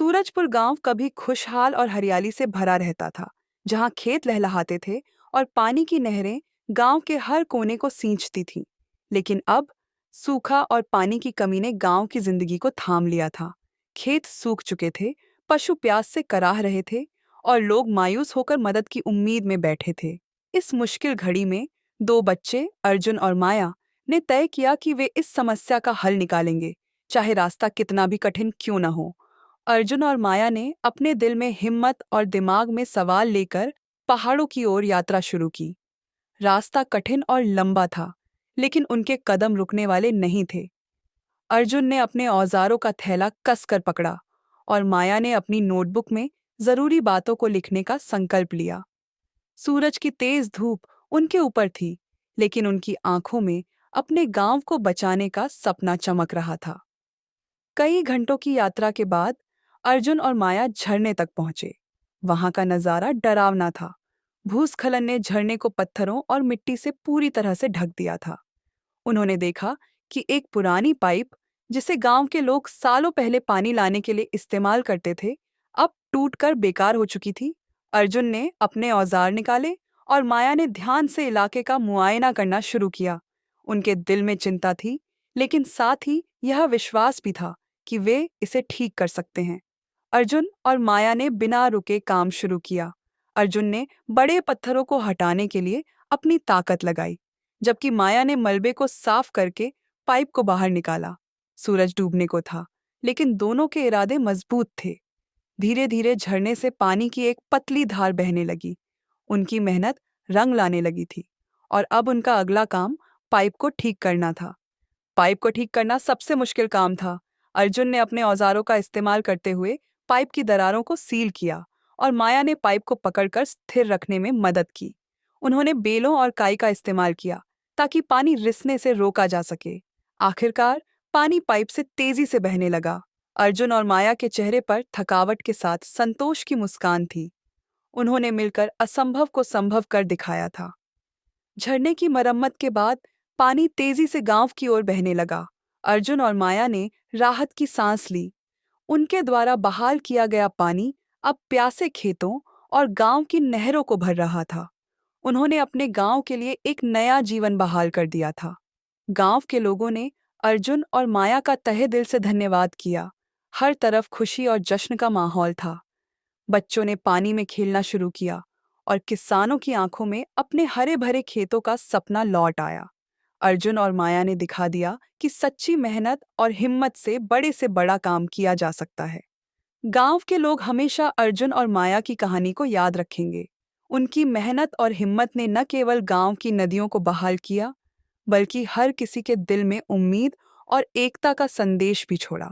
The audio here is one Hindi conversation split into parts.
सूरजपुर गांव कभी खुशहाल और हरियाली से भरा रहता था, जहां खेत लहलहाते थे और पानी की नहरें गांव के हर कोने को सींचती थीं। लेकिन अब सूखा और पानी की कमी ने गांव की जिंदगी को थाम लिया था। खेत सूख चुके थे, पशु प्यास से कराह रहे थे और लोग मायूस होकर मदद की उम्मीद में बैठे थे। इस मुश्किल घड़ी में दो बच्चे, अर्जुन और माया, ने तय किया कि वे इस समस्या का हल निकालेंगे, चाहे रास्ता कितना भी कठिन क्यों न हो। अर्जुन और माया ने अपने दिल में हिम्मत और दिमाग में सवाल लेकर पहाड़ों की ओर यात्रा शुरू की। रास्ता कठिन और लंबा था, लेकिन उनके कदम रुकने वाले नहीं थे। अर्जुन ने अपने औजारों का थैला कसकर पकड़ा और माया ने अपनी नोटबुक में जरूरी बातों को लिखने का संकल्प लिया। सूरज की तेज धूप उनके ऊपर थी, लेकिन उनकी आंखों में अपने गांव को बचाने का सपना चमक रहा था। कई घंटों की यात्रा के बाद अर्जुन और माया झरने तक पहुंचे। वहां का नजारा डरावना था। भूस्खलन ने झरने को पत्थरों और मिट्टी से पूरी तरह से ढक दिया था। उन्होंने देखा कि एक पुरानी पाइप, जिसे गांव के लोग सालों पहले पानी लाने के लिए इस्तेमाल करते थे, अब टूटकर बेकार हो चुकी थी। अर्जुन ने अपने औजार निकाले और माया ने ध्यान से इलाके का मुआयना करना शुरू किया। उनके दिल में चिंता थी, लेकिन साथ ही यह विश्वास भी था कि वे इसे ठीक कर सकते हैं। अर्जुन और माया ने बिना रुके काम शुरू किया। अर्जुन ने बड़े पत्थरों को हटाने के लिए अपनी ताकत लगाई, जबकि माया ने मलबे को साफ करके पाइप को बाहर निकाला। सूरज डूबने को था, लेकिन दोनों के इरादे मजबूत थे। धीरे धीरे झरने से पानी की एक पतली धार बहने लगी। उनकी मेहनत रंग लाने लगी थी और अब उनका अगला काम पाइप को ठीक करना था। पाइप को ठीक करना सबसे मुश्किल काम था। अर्जुन ने अपने औजारों का इस्तेमाल करते हुए पाइप की दरारों को सील किया और माया ने पाइप को पकड़कर स्थिर रखने में मदद की। उन्होंने बेलों और काई का इस्तेमाल किया ताकि पानी रिसने से रोका जा सके। आखिरकार पानी पाइप से तेजी से बहने लगा। अर्जुन और माया के चेहरे पर थकावट के साथ संतोष की मुस्कान थी। उन्होंने मिलकर असंभव को संभव कर दिखाया था। झरने की मरम्मत के बाद पानी तेजी से गांव की ओर बहने लगा। अर्जुन और माया ने राहत की सांस ली। उनके द्वारा बहाल किया गया पानी अब प्यासे खेतों और गांव की नहरों को भर रहा था। उन्होंने अपने गांव के लिए एक नया जीवन बहाल कर दिया था। गांव के लोगों ने अर्जुन और माया का तहे दिल से धन्यवाद किया। हर तरफ खुशी और जश्न का माहौल था। बच्चों ने पानी में खेलना शुरू किया और किसानों की आंखों में अपने हरे भरे खेतों का सपना लौट आया। अर्जुन और माया ने दिखा दिया कि सच्ची मेहनत और हिम्मत से बड़ा काम किया जा सकता है। गांव के लोग हमेशा अर्जुन और माया की कहानी को याद रखेंगे। उनकी मेहनत और हिम्मत ने न केवल गांव की नदियों को बहाल किया, बल्कि हर किसी के दिल में उम्मीद और एकता का संदेश भी छोड़ा।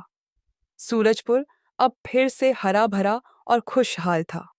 सूरजपुर अब फिर से हरा भरा और खुशहाल था।